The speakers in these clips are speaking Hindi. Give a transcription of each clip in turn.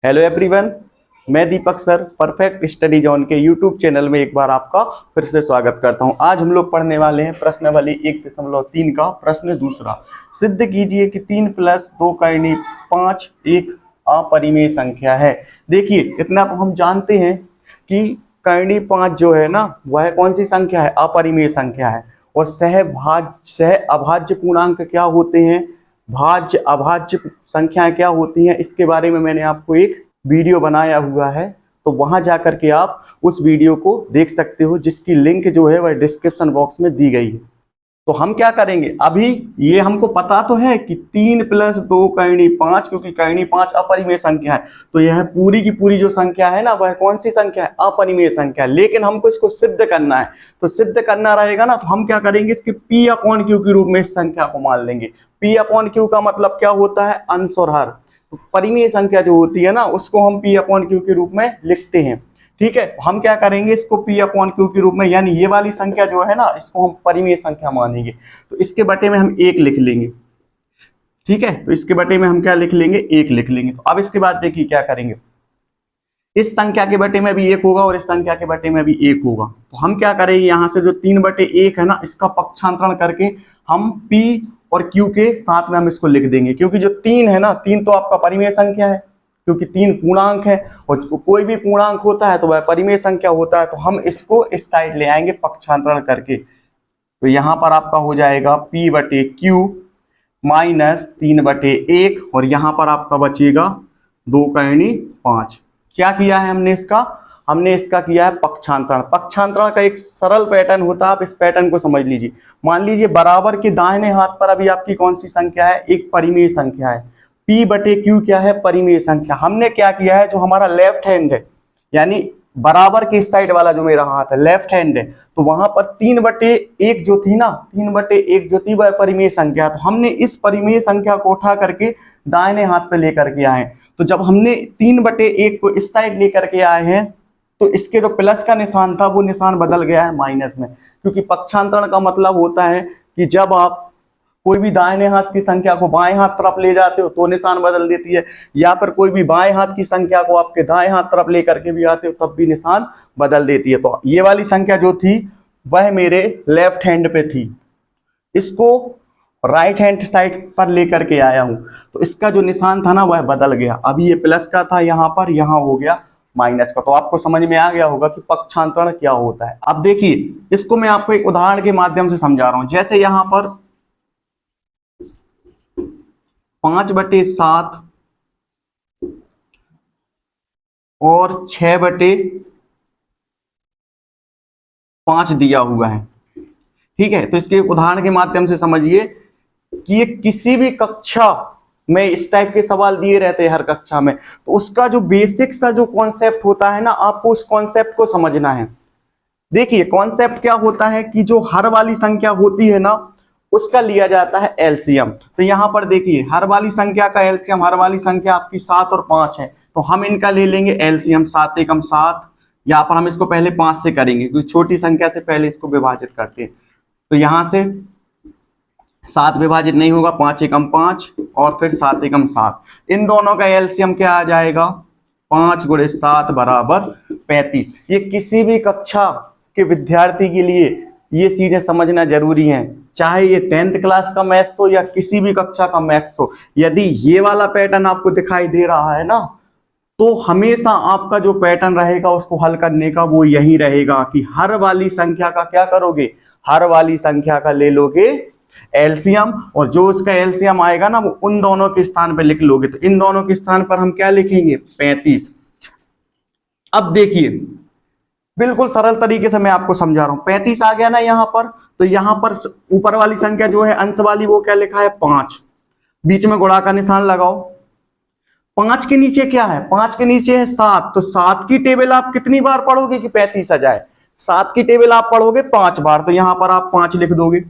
हेलो एवरीवन, मैं दीपक सर परफेक्ट स्टडी जोन के यूट्यूब चैनल में एक बार आपका फिर से स्वागत करता हूं। आज हम लोग पढ़ने वाले हैं प्रश्नावली 1.3 का प्रश्न दूसरा। सिद्ध कीजिए कि 3 + 2 × 5 एक अपरिमेय संख्या है। देखिए, इतना तो हम जानते हैं कि करणी 5 जो है ना, वह कौन सी संख्या है? अपरिमेय संख्या है। और सह अभाज्य पूर्णांक क्या होते हैं, भाज्य अभाज्य संख्याएं क्या होती हैं, इसके बारे में मैंने आपको एक वीडियो बनाया हुआ है। तो वहां जाकर के आप उस वीडियो को देख सकते हो, जिसकी लिंक जो है वह डिस्क्रिप्शन बॉक्स में दी गई है। तो हम क्या करेंगे, अभी ये हमको पता तो है कि 3 + 2 × 5, क्योंकि करणी 5 अपरिमेय संख्या है। तो यह पूरी की पूरी जो संख्या है ना, वह कौन सी संख्या है? अपरिमेय संख्या है। लेकिन हमको इसको सिद्ध करना है। तो सिद्ध करना रहेगा ना, तो हम क्या करेंगे, इसके P/Q के रूप में इस संख्या को मान लेंगे। P/Q का मतलब क्या होता है? अंश और हर। तो परिमेय संख्या जो होती है ना, उसको हम P/Q के रूप में लिखते हैं। ठीक है, हम क्या करेंगे, इसको P/Q के रूप में, यानी ये वाली संख्या जो है ना, इसको हम परिमेय संख्या मानेंगे। तो इसके बटे में हम 1 लिख लेंगे। ठीक है, तो इसके बटे में हम क्या लिख लेंगे? 1 लिख लेंगे। तो अब इसके बाद देखिए क्या करेंगे, इस संख्या के बटे में भी 1 होगा और इस संख्या के बटे में भी 1 होगा। तो हम क्या करेंगे, यहाँ से जो 3/1 है ना, इसका पक्षांतरण करके हम P और Q के साथ में हम इसको लिख देंगे। क्योंकि जो 3 है ना, 3 तो आपका परिमेय संख्या है, क्योंकि 3 पूर्णांक है और कोई भी पूर्णांक होता है तो वह परिमेय संख्या होता है। तो हम इसको इस साइड ले आएंगे पक्षांतरण करके। तो यहाँ पर आपका हो जाएगा P/Q - 3/1 और यहाँ पर आपका बचेगा 2 × 5। क्या किया है हमने इसका किया है पक्षांतरण। पक्षांतरण का एक सरल पैटर्न होता है, आप इस पैटर्न को समझ लीजिए। मान लीजिए बराबर के दाहिने हाथ पर अभी आपकी कौन सी संख्या है? एक परिमेय संख्या है। P/Q क्या है? परिमेय संख्या। हमने क्या किया है, जो हमारा लेफ्ट हैंड है, यानी बराबर के इस साइड वाला जो मेरा हाथ है, लेफ्ट हैंड है, तो वहां पर 3/1 जो थी ना, 3/1 जो थी वह परिमेय संख्या। तो हमने इस परिमेय संख्या को उठा करके दाहिने हाथ पे लेकर के आए। तो जब हमने 3/1 को इस साइड लेकर के आए हैं, तो इसके जो प्लस का निशान था वो निशान बदल गया है माइनस में। क्योंकि पक्षांतरण का मतलब होता है कि जब आप कोई भी दाहिने हाथ की संख्या को बाएं हाथ तरफ ले जाते हो तो निशान बदल देती है, या फिर कोई भी बाएं हाथ की संख्या को आपके दाएं हाथ तरफ लेकर के भी आते हो तब भी निशान बदल देती है। तो ये वाली संख्या जो थी वह मेरे लेफ्ट हैंड पे थी, इसको राइट हैंड साइड पर लेकर के आया हूं, तो इसका जो निशान था ना वह बदल गया। अभी ये प्लस का था यहाँ पर, यहाँ हो गया माइनस का। तो आपको समझ में आ गया होगा कि पक्षांतरण क्या होता है। अब देखिए, इसको मैं आपको एक उदाहरण के माध्यम से समझा रहा हूं। जैसे यहाँ पर 5/7 और 6/5 दिया हुआ है। ठीक है, तो इसके उदाहरण के माध्यम से समझिए कि ये किसी भी कक्षा में इस टाइप के सवाल दिए रहते हैं हर कक्षा में। तो उसका जो बेसिक सा जो कॉन्सेप्ट होता है ना, आपको उस कॉन्सेप्ट को समझना है। देखिए, कॉन्सेप्ट क्या होता है कि जो हर वाली संख्या होती है ना, उसका लिया जाता है एलसीएम। तो यहाँ पर देखिए, हर वाली संख्या का एलसीएम, हर वाली संख्या आपकी 7 और 5 है, तो हम इनका ले लेंगे एलसीएम। 7 एकम 7, यहाँ पर हम इसको पहले 5 से करेंगे, क्योंकि छोटी संख्या से पहले इसको विभाजित करते हैं। तो यहाँ से 7 विभाजित नहीं होगा, 5 एकम 5 और फिर 7 एकम 7। इन दोनों का एलसीएम क्या आ जाएगा? 5 × 7 = 35। ये किसी भी कक्षा के विद्यार्थी के लिए ये चीजें समझना जरूरी है, चाहे ये 10th क्लास का मैथ्स हो या किसी भी कक्षा का मैथ्स हो। यदि ये वाला पैटर्न आपको दिखाई दे रहा है ना, तो हमेशा आपका जो पैटर्न रहेगा उसको हल करने का वो यही रहेगा कि हर वाली संख्या का क्या करोगे? हर वाली संख्या का ले लोगे एलसीएम, और जो उसका एलसीएम आएगा ना, वो उन दोनों के स्थान पे लिख लोगे। तो इन दोनों के स्थान पर हम क्या लिखेंगे? 35। अब देखिए, बिल्कुल सरल तरीके से मैं आपको समझा रहा हूं। 35 आ गया ना यहाँ पर, तो यहाँ पर ऊपर वाली संख्या जो है अंश वाली, वो क्या लिखा है? 5। बीच में गुणा का निशान लगाओ। 5 के नीचे क्या है? 5 के नीचे है 7। तो 7 की टेबल आप कितनी बार पढ़ोगे कि 35 आ जाए? 7 की टेबल आप पढ़ोगे 5 बार, तो यहाँ पर आप 5 लिख दोगे।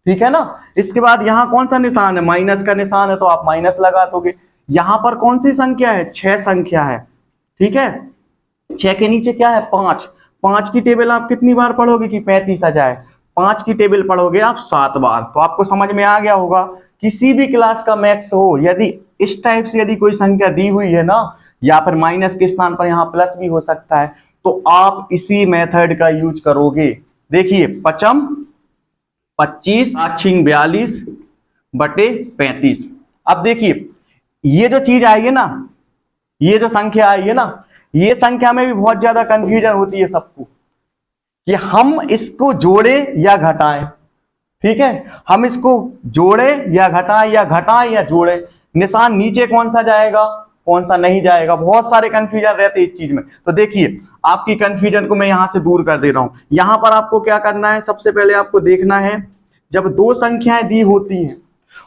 ठीक है ना। इसके बाद यहाँ कौन सा निशान है? माइनस का निशान है, तो आप माइनस लगा दोगे। यहाँ पर कौन सी संख्या है? 6 संख्या है। ठीक है, 6 के नीचे क्या है? 5। 5 की टेबल आप कितनी बार पढ़ोगे कि 35 आ जाए? 5 की टेबल पढ़ोगे आप 7 बार। तो आपको समझ में आ गया होगा, किसी भी क्लास का मैथ्स हो, यदि इस टाइप से यदि कोई संख्या दी हुई है ना, या फिर माइनस के स्थान पर यहाँ प्लस भी हो सकता है, तो आप इसी मेथड का यूज करोगे। देखिए 5 25 42 बटे 35। अब देखिए ये जो चीज आई है ना, ये जो संख्या आई है ना, ये संख्या में भी बहुत ज्यादा कंफ्यूजन होती है सबको कि हम इसको जोड़े या घटाएं। ठीक है, हम इसको जोड़े या घटाएं या जोड़े, निशान नीचे कौन सा जाएगा कौन सा नहीं जाएगा, बहुत सारे कंफ्यूजन रहते हैं इस चीज में। तो देखिए आपकी कंफ्यूजन को मैं यहां से दूर कर दे रहा हूं। यहां पर आपको क्या करना है, सबसे पहले आपको देखना है जब दो संख्याएं दी होती हैं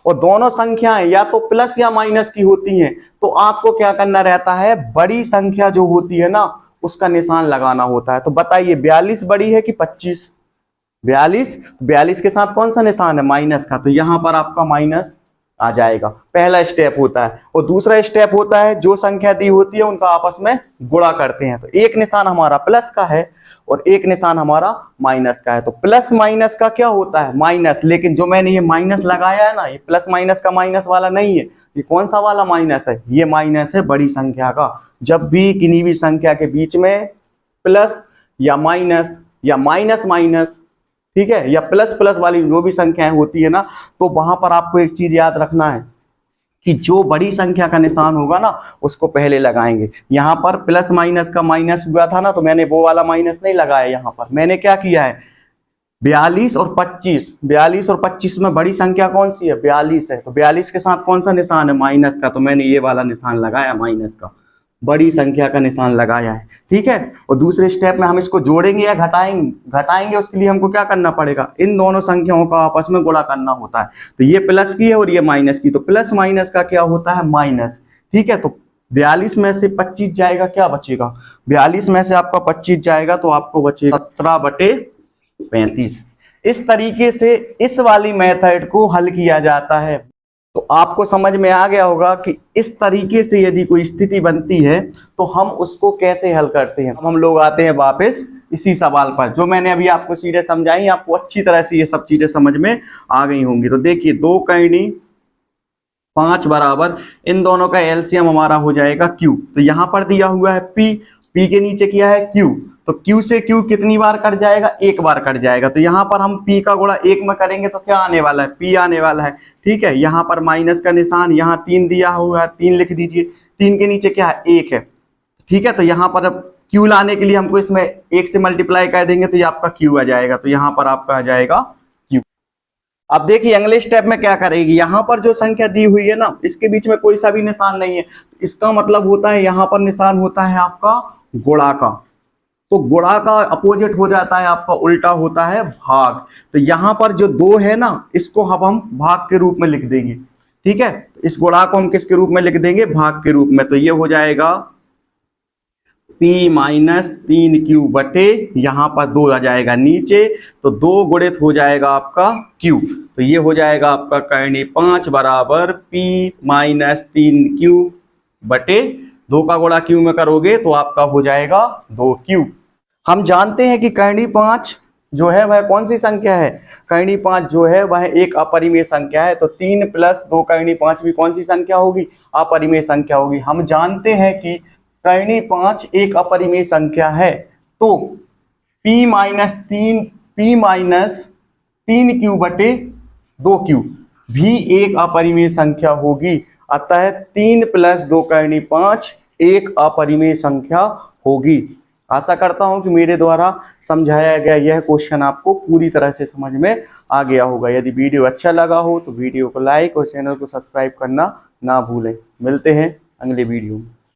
और दोनों संख्याएं या तो प्लस या माइनस की होती हैं, तो आपको क्या करना रहता है, बड़ी संख्या जो होती है ना उसका निशान लगाना होता है। तो बताइए 42 बड़ी है कि 25? 42 के साथ कौन सा निशान है, माइनस का, तो यहां पर आपका माइनस आ जाएगा। पहला स्टेप होता है। और दूसरा स्टेप होता है जो संख्या दी होती है उनका आपस में गुणा करते हैं। तो एक निशान हमारा प्लस का है और एक निशान हमारा माइनस का है। तो प्लस माइनस का क्या होता है, माइनस। लेकिन जो मैंने ये माइनस लगाया है ना, ये प्लस माइनस का माइनस वाला नहीं है, ये कौन सा वाला माइनस है, ये माइनस है बड़ी संख्या का। जब भी किन्हीं भी संख्या के बीच में प्लस या माइनस माइनस, ठीक है, या प्लस प्लस वाली जो भी संख्याएं होती है ना, तो वहां पर आपको एक चीज याद रखना है कि जो बड़ी संख्या का निशान होगा ना उसको पहले लगाएंगे। यहां पर प्लस माइनस का माइनस हुआ था ना, तो मैंने वो वाला माइनस नहीं लगाया। यहां पर मैंने क्या किया है, 42 और 25 में बड़ी संख्या कौन सी है, 42 है। तो 42 के साथ कौन सा निशान है, माइनस का, तो मैंने ये वाला निशान लगाया, माइनस का, बड़ी संख्या का निशान लगाया है। ठीक है, और दूसरे स्टेप में हम इसको जोड़ेंगे या घटाएंगे उसके लिए हमको क्या करना पड़ेगा, इन दोनों संख्याओं का आपस में गुणा करना होता है। तो ये प्लस की है और ये माइनस की, तो प्लस माइनस का क्या होता है, माइनस। ठीक है, तो 42 में से 25 जाएगा, क्या बचेगा, 42 में से आपका 25 जाएगा तो आपको बचेगा 17 बटे 35। इस तरीके से इस वाली मेथड को हल किया जाता है। तो आपको समझ में आ गया होगा कि इस तरीके से यदि कोई स्थिति बनती है तो हम उसको कैसे हल करते हैं। हम लोग आते हैं वापस इसी सवाल पर, जो मैंने अभी आपको चीजें समझाई, आपको अच्छी तरह से ये सब चीजें समझ में आ गई होंगी। तो देखिए 2 करनी 5 बराबर, इन दोनों का एलसीएम हमारा हो जाएगा Q। तो यहां पर दिया हुआ है P के नीचे किया है Q, तो Q से Q कितनी बार कट जाएगा, एक बार कट जाएगा। तो यहाँ पर हम P का गुणा 1 में करेंगे तो क्या आने वाला है, P आने वाला है। ठीक है, यहाँ पर माइनस का निशान, यहाँ 3 दिया हुआ है, 3 लिख दीजिए, 3 के नीचे क्या है, 1 है। ठीक है, तो यहाँ पर अब Q लाने के लिए हमको इसमें 1 से मल्टीप्लाई कर देंगे तो ये आपका Q आ जाएगा। तो यहाँ पर आपका आ जाएगा Q। अब देखिए अगले स्टेप में क्या करेगी, यहाँ पर जो संख्या दी हुई है ना, इसके बीच में कोई सा भी निशान नहीं है, इसका मतलब होता है यहाँ पर निशान होता है आपका गुणा का। तो गुणा का अपोजिट हो जाता है आपका उल्टा होता है भाग। तो यहां पर जो 2 है ना, इसको अब हम भाग के रूप में लिख देंगे। ठीक है, इस गुणा को हम किसके रूप में लिख देंगे, भाग के रूप में। तो ये हो जाएगा P माइनस 3Q बटे, यहाँ पर 2 आ जाएगा नीचे, तो 2 गुणित हो जाएगा आपका Q। तो ये हो जाएगा आपका करनी 5 बराबर P माइनस 3Q बटे 2 का गुणा Q में करोगे तो आपका हो जाएगा 2Q। हम जानते हैं कि करनी 5 जो है वह कौन सी संख्या है, करनी 5 जो है वह एक अपरिमेय संख्या है। तो 3 + 2 करनी 5 भी कौन सी संख्या होगी, अपरिमेय संख्या होगी। हम जानते हैं कि करनी 5 एक अपरिमेय संख्या है, तो P माइनस 3Q बटे 2Q भी एक अपरिमेय संख्या होगी। अतः 3 + 2 करनी 5 एक अपरिमेय संख्या होगी। आशा करता हूं कि मेरे द्वारा समझाया गया यह क्वेश्चन आपको पूरी तरह से समझ में आ गया होगा। यदि वीडियो अच्छा लगा हो तो वीडियो को लाइक और चैनल को सब्सक्राइब करना ना भूलें। मिलते हैं अगले वीडियो में।